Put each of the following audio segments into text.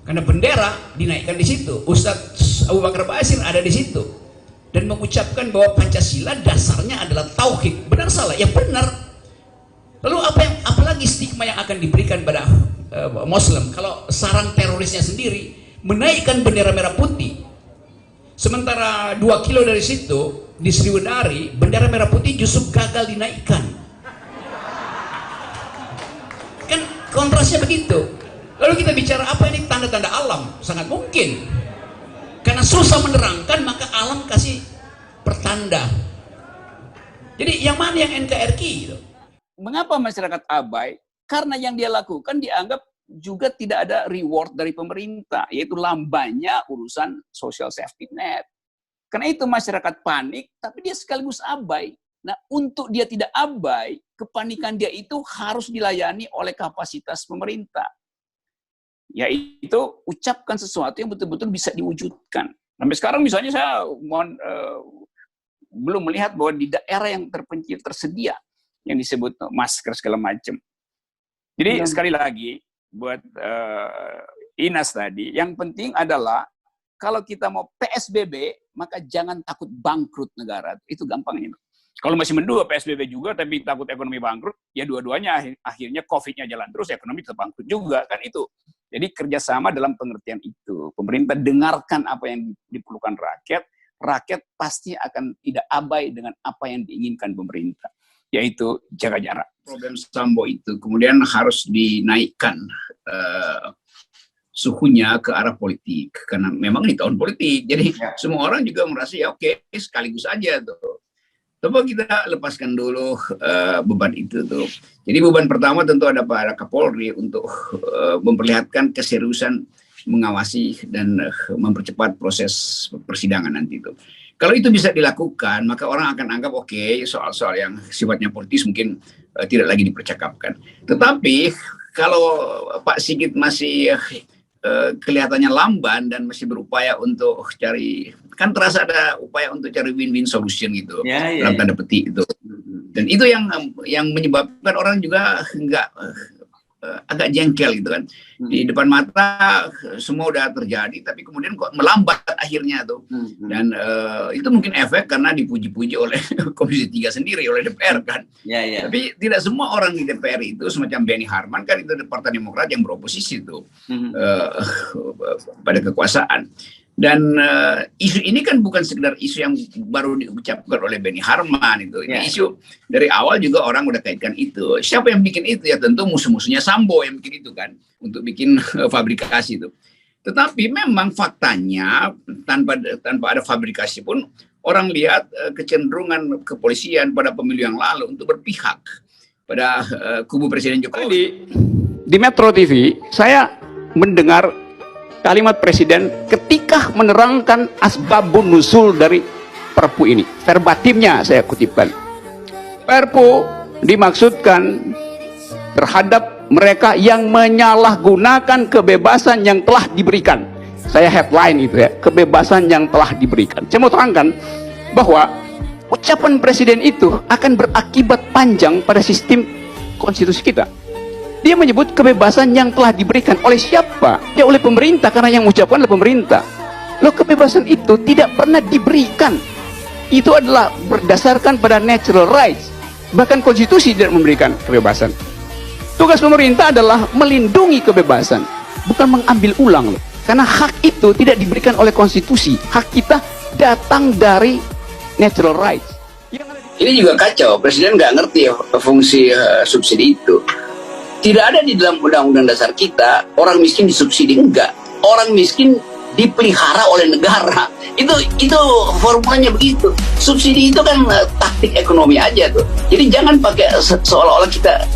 Karena bendera dinaikkan di situ. Ustadz Abu Bakar Basir ada di situ dan mengucapkan bahwa Pancasila dasarnya adalah tauhid. Benar salah? Ya benar. Lalu apalagi stigma yang akan diberikan pada Muslim kalau sarang terorisnya sendiri menaikkan bendera merah putih, sementara 2 kilo dari situ di Sriwedari bendera merah putih justru gagal dinaikkan. Kan kontrasnya begitu. Lalu kita bicara apa ini tanda-tanda alam? Sangat mungkin karena susah menerangkan maka alam kasih pertanda. Jadi yang mana yang NKRI gitu? Mengapa masyarakat abai? Karena yang dia lakukan dianggap juga tidak ada reward dari pemerintah, yaitu lambannya urusan social safety net. Karena itu masyarakat panik, tapi dia sekaligus abai. Nah, untuk dia tidak abai, kepanikan dia itu harus dilayani oleh kapasitas pemerintah. Yaitu ucapkan sesuatu yang betul-betul bisa diwujudkan. Sampai sekarang misalnya saya belum melihat bahwa di daerah yang terpencil tersedia yang disebut masker segala macam. Jadi sekali lagi buat Inas tadi, yang penting adalah kalau kita mau PSBB maka jangan takut bangkrut negara. Itu gampang ini. Kalau masih mendua PSBB juga tapi takut ekonomi bangkrut, ya dua-duanya akhirnya COVID-nya jalan terus, ekonomi tetap bangkrut juga kan itu. Jadi kerjasama dalam pengertian itu. Pemerintah dengarkan apa yang diperlukan rakyat, rakyat pasti akan tidak abai dengan apa yang diinginkan pemerintah, yaitu jaga jarak. Problem Sambo itu kemudian harus dinaikkan suhunya ke arah politik, karena memang ini tahun politik, jadi semua orang juga merasa ya oke, sekaligus aja tuh. Coba kita lepaskan dulu beban itu tuh. Jadi beban pertama tentu ada para Kapolri untuk memperlihatkan keseriusan mengawasi dan mempercepat proses persidangan nanti itu. Kalau itu bisa dilakukan, maka orang akan anggap oke, soal-soal yang sifatnya politis mungkin tidak lagi dipercakapkan. Tetapi kalau Pak Sigit masih kelihatannya lamban dan masih berupaya untuk cari, kan terasa ada upaya untuk cari win-win solution gitu, dalam tanda petik itu. Dan itu yang menyebabkan orang juga agak jengkel gitu kan. Di depan mata semua udah terjadi, tapi kemudian kok melambat akhirnya tuh. Dan itu mungkin efek karena dipuji-puji oleh Komisi 3 sendiri, oleh DPR kan. Tapi tidak semua orang di DPR itu semacam Benny Harman kan, itu Partai Demokrat yang beroposisi tuh pada kekuasaan. Dan isu ini kan bukan sekedar isu yang baru diucapkan oleh Benny Harman itu. Ini isu dari awal juga orang udah kaitkan itu. Siapa yang bikin itu? Ya tentu musuh-musuhnya Sambo yang bikin itu kan, untuk bikin fabrikasi itu. Tetapi memang faktanya tanpa ada fabrikasi pun orang lihat kecenderungan kepolisian pada pemilu yang lalu untuk berpihak pada kubu Presiden Jokowi. Di Metro TV saya mendengar kalimat Presiden ketika menerangkan asbabun nuzul dari Perpu ini. Verbatimnya saya kutipkan. Perpu dimaksudkan terhadap mereka yang menyalahgunakan kebebasan yang telah diberikan. Saya headline itu ya, kebebasan yang telah diberikan. Saya mau terangkan bahwa ucapan Presiden itu akan berakibat panjang pada sistem konstitusi kita. Dia menyebut kebebasan yang telah diberikan oleh siapa? Ya oleh pemerintah, karena yang mengucapkan adalah pemerintah. Loh, kebebasan itu tidak pernah diberikan. Itu adalah berdasarkan pada natural rights. Bahkan konstitusi tidak memberikan kebebasan. Tugas pemerintah adalah melindungi kebebasan, bukan mengambil ulang. Loh. Karena hak itu tidak diberikan oleh konstitusi. Hak kita datang dari natural rights. Ini juga kacau, Presiden nggak ngerti fungsi subsidi itu. Tidak ada di dalam undang-undang dasar kita orang miskin disubsidi, enggak. Orang miskin dipelihara oleh negara. Itu formulanya begitu. Subsidi itu kan taktik ekonomi aja tuh. Jadi jangan pakai seolah-olah kita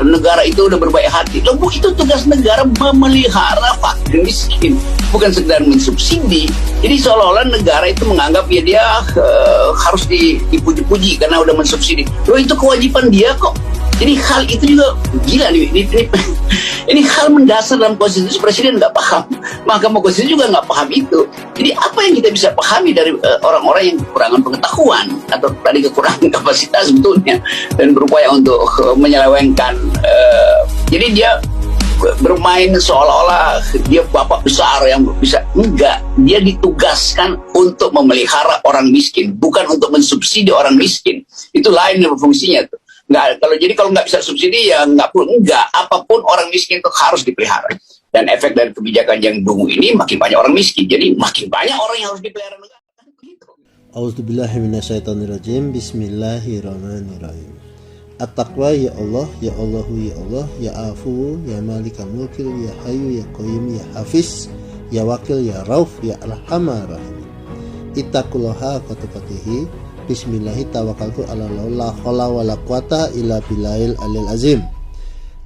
negara itu udah berbaik hati. Loh, Bu, itu tugas negara memelihara fakir miskin, bukan sekedar mensubsidi. Jadi seolah-olah negara itu menganggap ya dia harus dipuji-puji karena udah mensubsidi. Loh, itu kewajiban dia kok. Jadi hal itu juga gila nih. Ini hal mendasar dalam konstitusi. Presiden nggak paham, Mahkamah Konstitusi juga nggak paham itu. Jadi apa yang kita bisa pahami dari orang-orang yang kekurangan pengetahuan atau tadi kekurangan kapasitas sebetulnya dan berupaya untuk menyelewengkan. Jadi dia bermain seolah-olah dia bapak besar yang bisa. Enggak, dia ditugaskan untuk memelihara orang miskin, bukan untuk mensubsidi orang miskin. Itu lain fungsinya tuh. Kalau nggak bisa subsidi ya nggak perlu. Enggak, apapun orang miskin itu harus dipelihara. Dan efek dari kebijakan yang dungu ini makin banyak orang miskin, jadi makin banyak orang yang harus dipelihara negara. Auzubillahiminasyaitonirrajim. Bismillahirrahmanirrahim. At-taqwa ya Allah, ya Allahu ya Allah, ya Afu, ya Malikal Mulkil, ya Hayyu, ya Qayyum, ya Hafiz, ya Wakil, ya Rauf, ya Arhamar Rahimin. Ittaqullaha haqqa tuqatih. Bismillahi tawakkaltu 'alallah, la haula wala quwata illa billahil aliyil azim.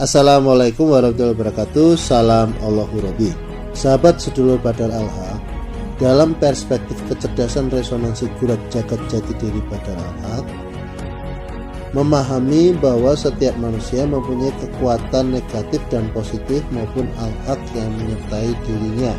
Assalamualaikum warahmatullahi wabarakatuh. Salam Allahu Rabbi. Sahabat sedulur Badar Al-Haq, dalam perspektif kecerdasan resonansi gurat jagat jati diri Badar Al-Haq, memahami bahwa setiap manusia mempunyai kekuatan negatif dan positif maupun al-haq yang menyertai dirinya.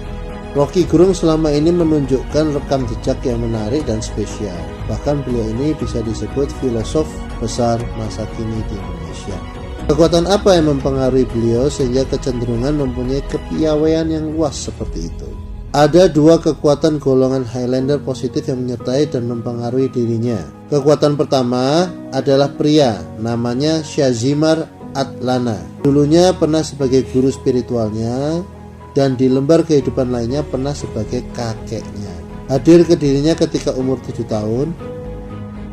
Rocky Gerung selama ini menunjukkan rekam jejak yang menarik dan spesial. Bahkan beliau ini bisa disebut filosof besar masa kini di Indonesia. Kekuatan apa yang mempengaruhi beliau sehingga kecenderungan mempunyai kepiawaian yang luas seperti itu? Ada dua kekuatan golongan Highlander positif yang menyertai dan mempengaruhi dirinya. Kekuatan pertama adalah pria, namanya Shazimar Atlana. Dulunya pernah sebagai guru spiritualnya dan di lembar kehidupan lainnya pernah sebagai kakeknya. Hadir ke dirinya ketika umur 7 tahun.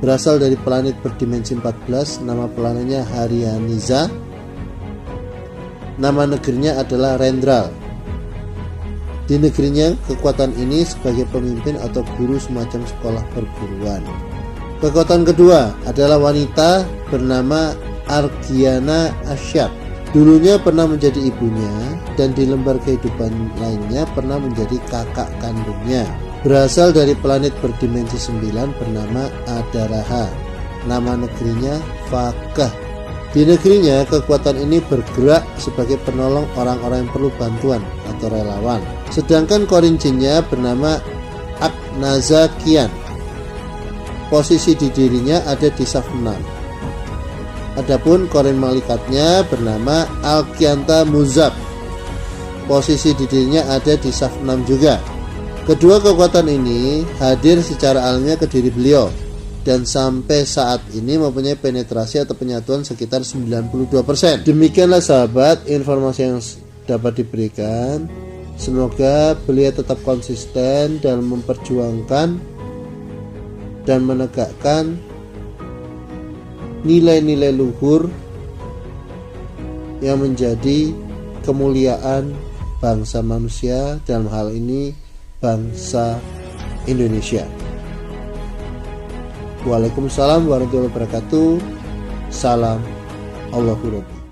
Berasal dari planet berdimensi 14, nama planetnya Haryaniza. Nama negerinya adalah Rendral. Di negerinya, kekuatan ini sebagai pemimpin atau guru semacam sekolah perguruan. Kekuatan kedua adalah wanita bernama Argiana Asyad. Dulunya pernah menjadi ibunya dan di lembar kehidupan lainnya pernah menjadi kakak kandungnya. Berasal dari planet berdimensi 9 bernama Adaraha. Nama negerinya Fakah. Di negerinya, kekuatan ini bergerak sebagai penolong orang-orang yang perlu bantuan atau relawan. Sedangkan korin jinnya bernama Aknazakian. Posisi di dirinya ada di saf 6. Adapun korin malikatnya bernama Alkianta Muzab. Posisi di dirinya ada di saf 6 juga. Kedua kekuatan ini hadir secara alamiah ke diri beliau dan sampai saat ini mempunyai penetrasi atau penyatuan sekitar 92%. Demikianlah sahabat informasi yang dapat diberikan. Semoga beliau tetap konsisten dalam memperjuangkan dan menegakkan nilai-nilai luhur yang menjadi kemuliaan bangsa manusia, dalam hal ini bangsa Indonesia. Waalaikumsalam warahmatullahi wabarakatuh. Salam Allahu Rabbi.